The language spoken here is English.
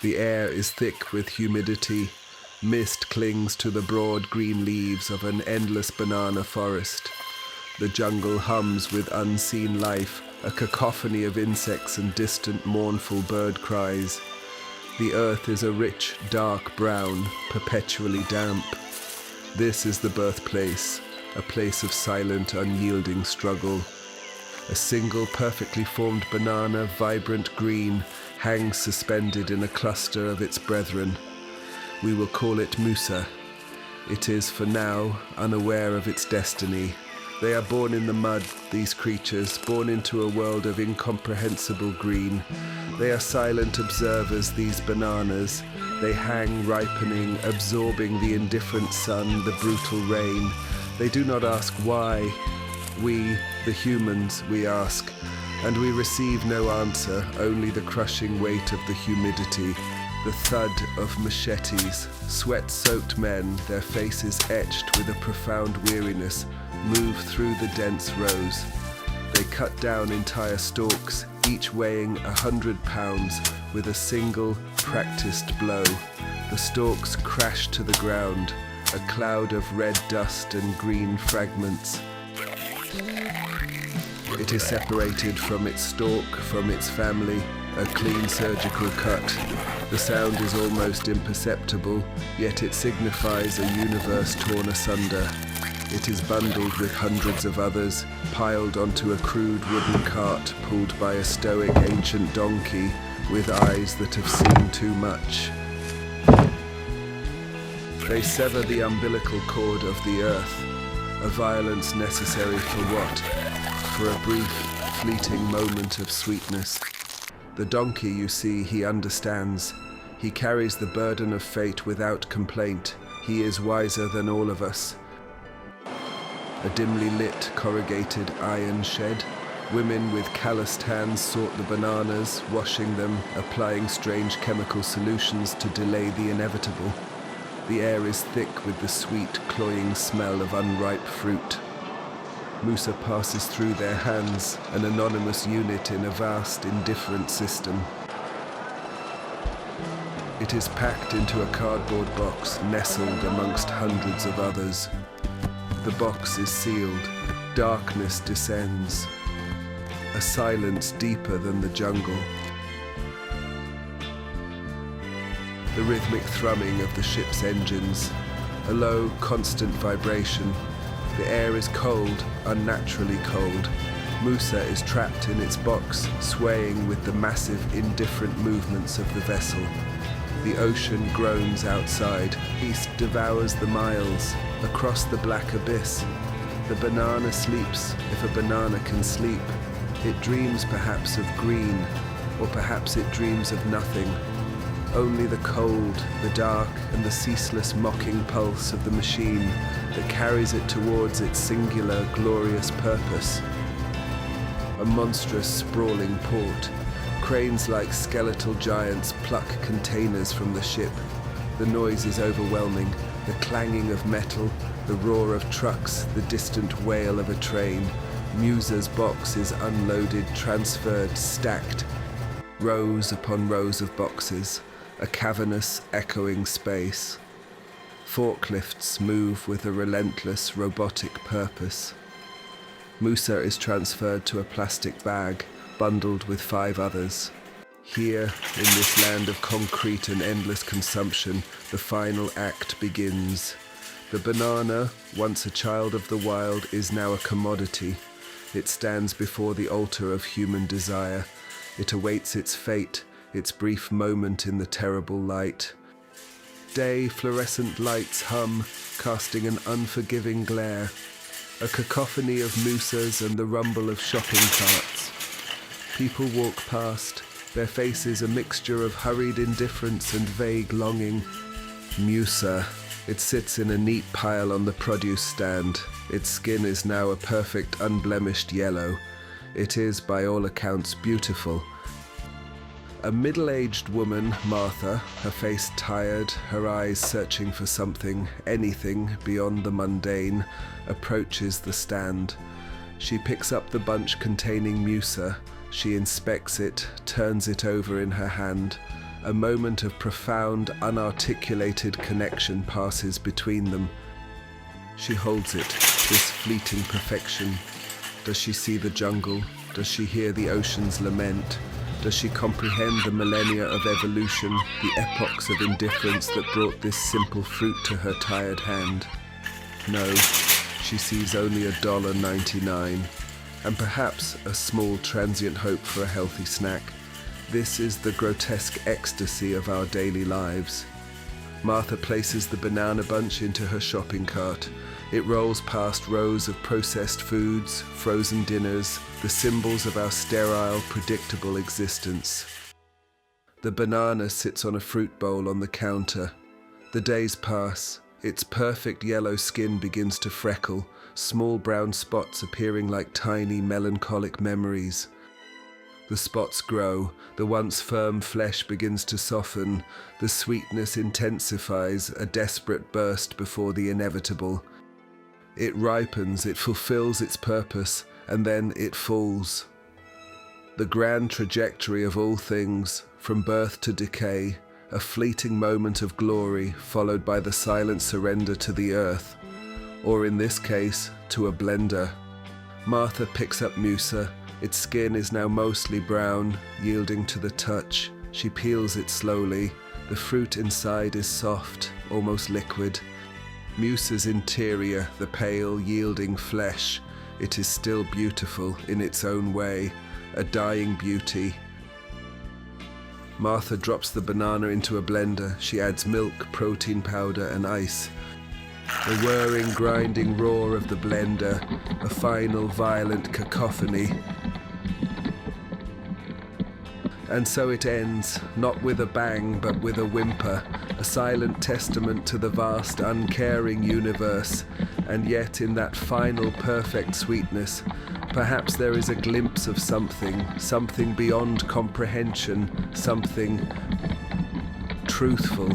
The air is thick with humidity. Mist clings to the broad green leaves of an endless banana forest. The jungle hums with unseen life, a cacophony of insects and distant mournful bird cries. The earth is a rich, dark brown, perpetually damp. This is the birthplace, a place of silent, unyielding struggle. A single perfectly formed banana, vibrant green, hangs suspended in a cluster of its brethren. We will call it Musa. It is, for now, unaware of its destiny. They are born in the mud, these creatures, born into a world of incomprehensible green. They are silent observers, these bananas. They hang, ripening, absorbing the indifferent sun, the brutal rain. They do not ask why. We, the humans, we ask, and we receive no answer, only the crushing weight of the humidity. The thud of machetes. Sweat-soaked men, their faces etched with a profound weariness, move through the dense rows. They cut down entire stalks, each weighing 100 pounds, with a single, practiced blow. The stalks crash to the ground, a cloud of red dust and green fragments. It is separated from its stalk, from its family, a clean surgical cut. The sound is almost imperceptible, yet it signifies a universe torn asunder. It is bundled with hundreds of others, piled onto a crude wooden cart pulled by a stoic ancient donkey with eyes that have seen too much. They sever the umbilical cord of the earth, a violence necessary for what? For a brief, fleeting moment of sweetness. The donkey, you see, he understands. He carries the burden of fate without complaint. He is wiser than all of us. A dimly lit, corrugated iron shed. Women with calloused hands sort the bananas, washing them, applying strange chemical solutions to delay the inevitable. The air is thick with the sweet, cloying smell of unripe fruit. Musa passes through their hands, an anonymous unit in a vast, indifferent system. It is packed into a cardboard box, nestled amongst hundreds of others. The box is sealed. Darkness descends. A silence deeper than the jungle. The rhythmic thrumming of the ship's engines. A low, constant vibration. The air is cold, unnaturally cold. Musa is trapped in its box, swaying with the massive, indifferent movements of the vessel. The ocean groans outside. East devours the miles, across the black abyss. The banana sleeps, if a banana can sleep. It dreams perhaps of green, or perhaps it dreams of nothing. Only the cold, the dark, and the ceaseless mocking pulse of the machine that carries it towards its singular, glorious purpose. A monstrous, sprawling port. Cranes like skeletal giants pluck containers from the ship. The noise is overwhelming, the clanging of metal, the roar of trucks, the distant wail of a train. Musa's box is unloaded, transferred, stacked. Rows upon rows of boxes, a cavernous, echoing space. Forklifts move with a relentless, robotic purpose. Musa is transferred to a plastic bag, bundled with 5 others. Here, in this land of concrete and endless consumption, the final act begins. The banana, once a child of the wild, is now a commodity. It stands before the altar of human desire. It awaits its fate, its brief moment in the terrible light. Day fluorescent lights hum, casting an unforgiving glare. A cacophony of Musas and the rumble of shopping carts. People walk past, their faces a mixture of hurried indifference and vague longing. Musa. It sits in a neat pile on the produce stand. Its skin is now a perfect, unblemished yellow. It is, by all accounts, beautiful. A middle-aged woman, Martha, her face tired, her eyes searching for something, anything beyond the mundane, approaches the stand. She picks up the bunch containing Musa. She inspects it, turns it over in her hand. A moment of profound, unarticulated connection passes between them. She holds it, this fleeting perfection. Does she see the jungle? Does she hear the ocean's lament? Does she comprehend the millennia of evolution, the epochs of indifference that brought this simple fruit to her tired hand? No, she sees only $1.99, and perhaps a small transient hope for a healthy snack. This is the grotesque ecstasy of our daily lives. Martha places the banana bunch into her shopping cart. It rolls past rows of processed foods, frozen dinners, the symbols of our sterile, predictable existence. The banana sits on a fruit bowl on the counter. The days pass. Its perfect yellow skin begins to freckle, small brown spots appearing like tiny, melancholic memories. The spots grow, the once firm flesh begins to soften, the sweetness intensifies, a desperate burst before the inevitable. It ripens, it fulfills its purpose, and then it falls. The grand trajectory of all things, from birth to decay, a fleeting moment of glory followed by the silent surrender to the earth, or in this case, to a blender. Martha picks up Musa. Its skin is now mostly brown, yielding to the touch. She peels it slowly. The fruit inside is soft, almost liquid. Musa's interior, the pale, yielding flesh, it is still beautiful in its own way, a dying beauty. Martha drops the banana into a blender. She adds milk, protein powder, and ice. The whirring, grinding roar of the blender, a final violent cacophony. And so it ends, not with a bang, but with a whimper, a silent testament to the vast, uncaring universe. And yet, in that final, perfect sweetness, perhaps there is a glimpse of something beyond comprehension, something truthful.